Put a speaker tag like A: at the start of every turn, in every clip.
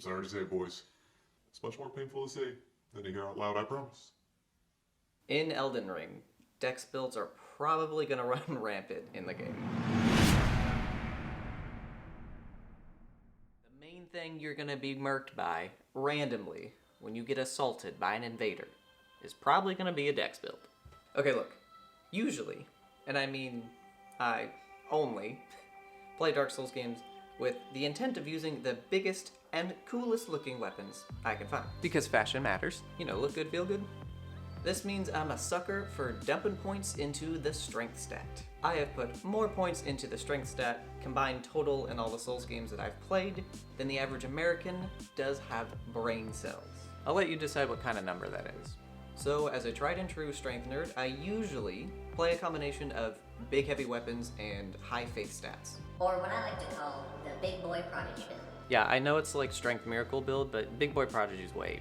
A: I'm sorry to say, boys. It's much more painful to say than to hear out loud, I promise.
B: In Elden Ring, dex builds are probably going to run rampant in the game. The main thing you're going to be murked by, randomly, when you get assaulted by an invader, is probably going to be a dex build. Okay, look. Usually, and I mean I only, play Dark Souls games with the intent of using the biggest and coolest looking weapons I can find. Because fashion matters. You know, look good, feel good. This means I'm a sucker for dumping points into the strength stat. I have put more points into the strength stat, combined total in all the Souls games that I've played, than the average American does have brain cells. I'll let you decide what kind of number that is. So, as a tried and true strength nerd, I usually play a combination of big heavy weapons and high faith stats.
C: Or what I like to call the Big Boy Prodigy build.
B: Yeah, I know it's like strength miracle build, but Big Boy Prodigy's way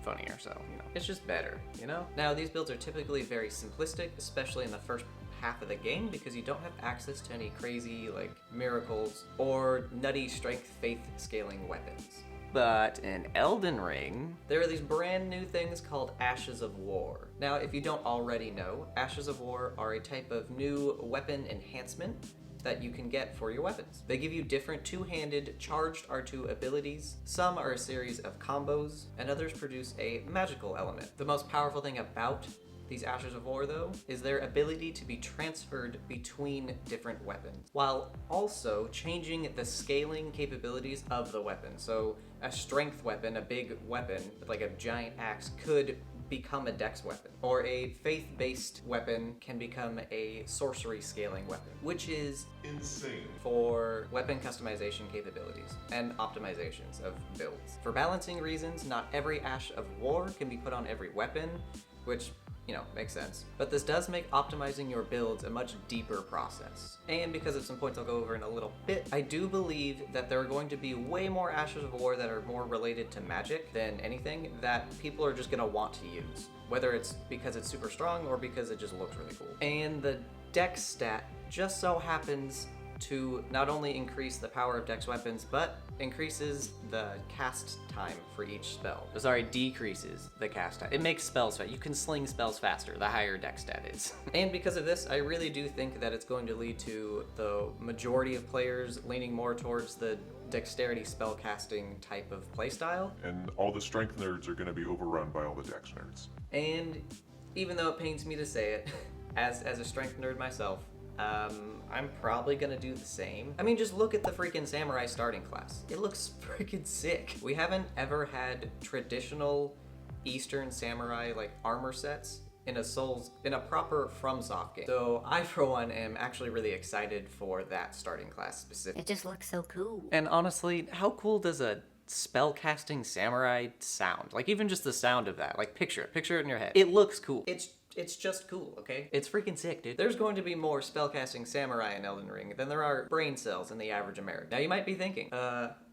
B: funnier, so, you know. It's just better, you know? Now, these builds are typically very simplistic, especially in the first half of the game, because you don't have access to any crazy, like, miracles or nutty strength faith scaling weapons. But in Elden Ring, there are these brand new things called Ashes of War. Now, if you don't already know, Ashes of War are a type of new weapon enhancement that you can get for your weapons. They give you different two-handed charged R2 abilities. Some are a series of combos, and others produce a magical element. The most powerful thing about these Ashes of War, though, is their ability to be transferred between different weapons, while also changing the scaling capabilities of the weapon. So a strength weapon, a big weapon, like a giant axe, could become a dex weapon, or a faith-based weapon can become a sorcery scaling weapon, which is
A: insane
B: for weapon customization capabilities and optimizations of builds. For balancing reasons, not every Ash of War can be put on every weapon, which, you know, makes sense. But this does make optimizing your builds a much deeper process. And because of some points I'll go over in a little bit, I do believe that there are going to be way more Ashes of War that are more related to magic than anything that people are just gonna want to use. Whether it's because it's super strong or because it just looks really cool. And the dex stat just so happens to not only increase the power of dex weapons, but increases the cast time for each spell. Sorry, decreases the cast time. It makes spells faster. You can sling spells faster the higher dex stat is. And because of this, I really do think that it's going to lead to the majority of players leaning more towards the dexterity spellcasting type of playstyle.
A: And all the strength nerds are going to be overrun by all the dex nerds.
B: And even though it pains me to say it, as a strength nerd myself, I'm probably gonna do the same. I mean, just look at the freaking samurai starting class. It looks freaking sick. We haven't ever had traditional Eastern samurai like armor sets in a proper FromSoft game. So I, for one, am actually really excited for that starting class specifically.
C: It just looks so cool.
B: And honestly, how cool does a spellcasting samurai sound? Like, even just the sound of that. Like, picture it in your head. It looks cool. It's just cool, okay? It's freaking sick, dude. There's going to be more spellcasting samurai in Elden Ring than there are brain cells in the average American. Now you might be thinking,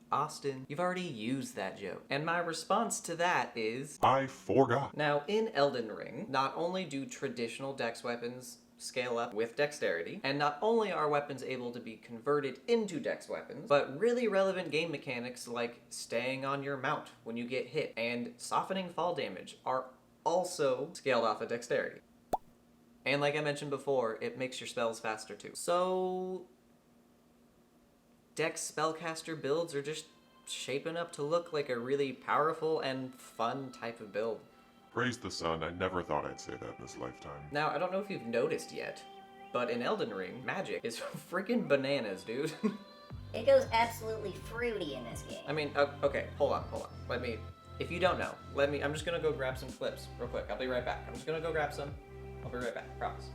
B: Austin, you've already used that joke. And my response to that is,
A: I forgot.
B: Now, in Elden Ring, not only do traditional dex weapons scale up with dexterity, and not only are weapons able to be converted into dex weapons, but really relevant game mechanics like staying on your mount when you get hit and softening fall damage are also scaled off of dexterity. And like I mentioned before, it makes your spells faster too. So dex spellcaster builds are just shaping up to look like a really powerful and fun type of build.
A: Praise the sun, I never thought I'd say that in this lifetime.
B: Now, I don't know if you've noticed yet, but in Elden Ring, magic is freaking bananas, dude.
C: It goes absolutely fruity in this game.
B: I mean, okay, hold on. If you don't know, I'm just gonna go grab some clips real quick. I'll be right back. I'm just gonna go grab some. I'll be right back, promise.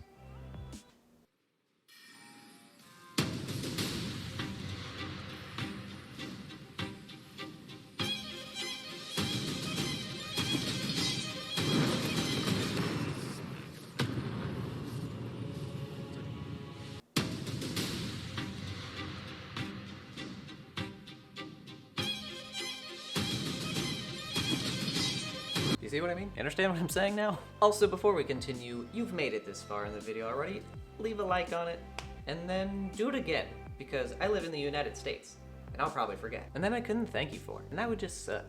B: You see what I mean? Understand what I'm saying now? Also, before we continue, you've made it this far in the video already. Leave a like on it, and then do it again, because I live in the United States. and I'll probably forget. And then I couldn't thank you for it, and that would just suck,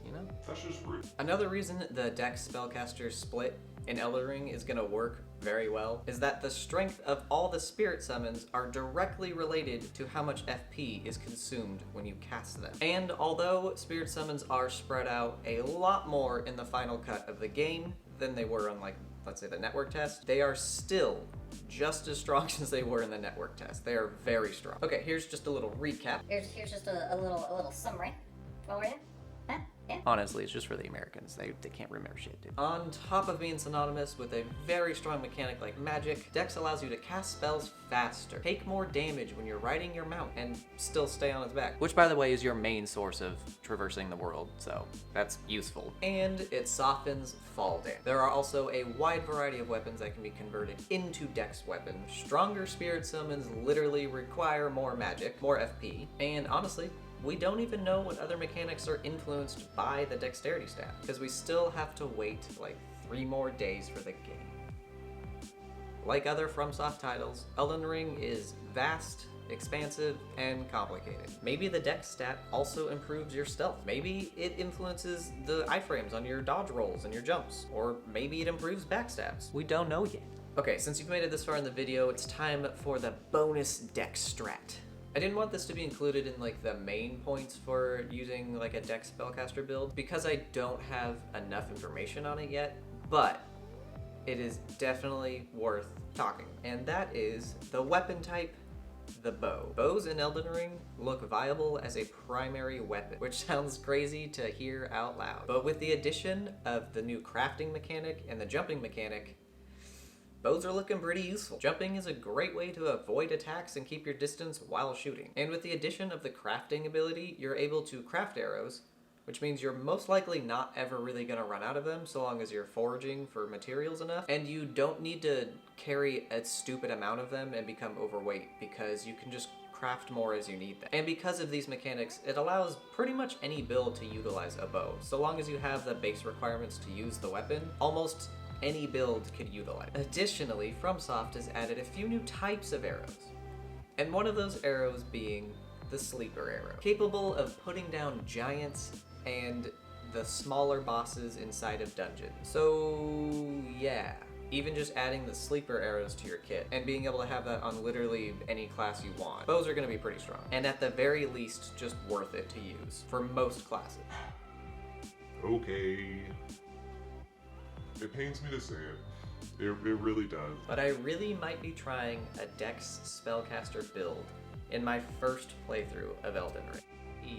B: you know?
A: That's just rude.
B: Another reason the Dex spellcaster split in Elden Ring is gonna work very well is that the strength of all the spirit summons are directly related to how much FP is consumed when you cast them. And although spirit summons are spread out a lot more in the final cut of the game than they were on, like, let's say the network test, they are still just as strong as they were in the network test. They are very strong. Okay, here's just a little recap.
C: Here's just a little summary for you. Huh? Yeah.
B: Honestly, it's just for the Americans. They can't remember shit, dude. On top of being synonymous with a very strong mechanic like magic, Dex allows you to cast spells faster, take more damage when you're riding your mount, and still stay on its back. Which, by the way, is your main source of traversing the world, so that's useful. And it softens fall damage. There are also a wide variety of weapons that can be converted into Dex weapons. Stronger spirit summons literally require more magic, more FP, and honestly, we don't even know what other mechanics are influenced by the dexterity stat, because we still have to wait like 3 more days for the game. Like other FromSoft titles, Elden Ring is vast, expansive, and complicated. Maybe the dex stat also improves your stealth. Maybe it influences the iframes on your dodge rolls and your jumps. Or maybe it improves backstabs. We don't know yet. Okay, since you've made it this far in the video, it's time for the bonus dex strat. I didn't want this to be included in like the main points for using like a Dex spellcaster build because I don't have enough information on it yet, but it is definitely worth talking. And that is the weapon type, the bow. Bows in Elden Ring look viable as a primary weapon, which sounds crazy to hear out loud. But with the addition of the new crafting mechanic and the jumping mechanic, bows are looking pretty useful. Jumping is a great way to avoid attacks and keep your distance while shooting. And with the addition of the crafting ability, you're able to craft arrows, which means you're most likely not ever really gonna run out of them so long as you're foraging for materials enough. And you don't need to carry a stupid amount of them and become overweight because you can just craft more as you need them. And because of these mechanics, it allows pretty much any build to utilize a bow. So long as you have the base requirements to use the weapon, almost any build could utilize. Additionally, FromSoft has added a few new types of arrows, and one of those arrows being the sleeper arrow, capable of putting down giants and the smaller bosses inside of dungeons. So yeah, even just adding the sleeper arrows to your kit and being able to have that on literally any class you want, bows are going to be pretty strong, and at the very least just worth it to use for most classes.
A: Okay. It pains me to say it. It really does.
B: But I really might be trying a Dex spellcaster build in my first playthrough of Elden Ring.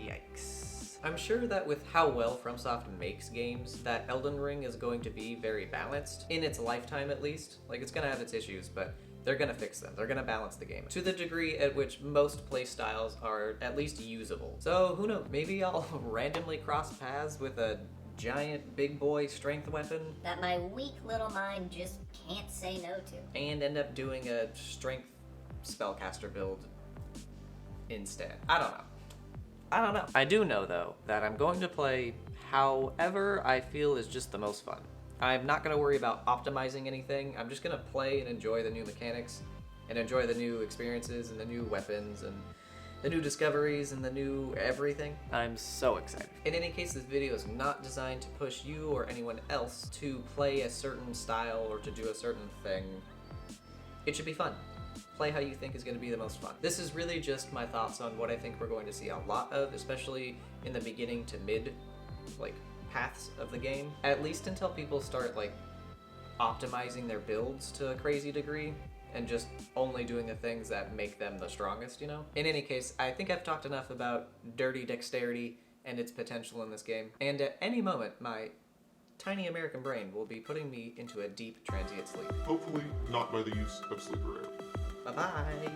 B: Yikes. I'm sure that with how well FromSoft makes games, that Elden Ring is going to be very balanced, in its lifetime at least. Like, it's gonna have its issues, but they're gonna fix them. They're gonna balance the game to the degree at which most playstyles are at least usable. So who knows, maybe I'll randomly cross paths with a giant big boy strength weapon
C: That my weak little mind just can't say no to.
B: and end up doing a strength spellcaster build instead. I don't know. I do know though that I'm going to play however I feel is just the most fun. I'm not going to worry about optimizing anything. I'm just going to play and enjoy the new mechanics and enjoy the new experiences and the new weapons and the new discoveries and the new everything. I'm so excited. In any case, this video is not designed to push you or anyone else to play a certain style or to do a certain thing. It should be fun. Play how you think is going to be the most fun. This is really just my thoughts on what I think we're going to see a lot of, especially in the beginning to mid, like, paths of the game. At least until people start, like, optimizing their builds to a crazy degree and just only doing the things that make them the strongest, you know? In any case, I think I've talked enough about dirty dexterity and its potential in this game, and at any moment, my tiny American brain will be putting me into a deep transient sleep.
A: Hopefully not by the use of sleeper arrow.
B: Bye-bye!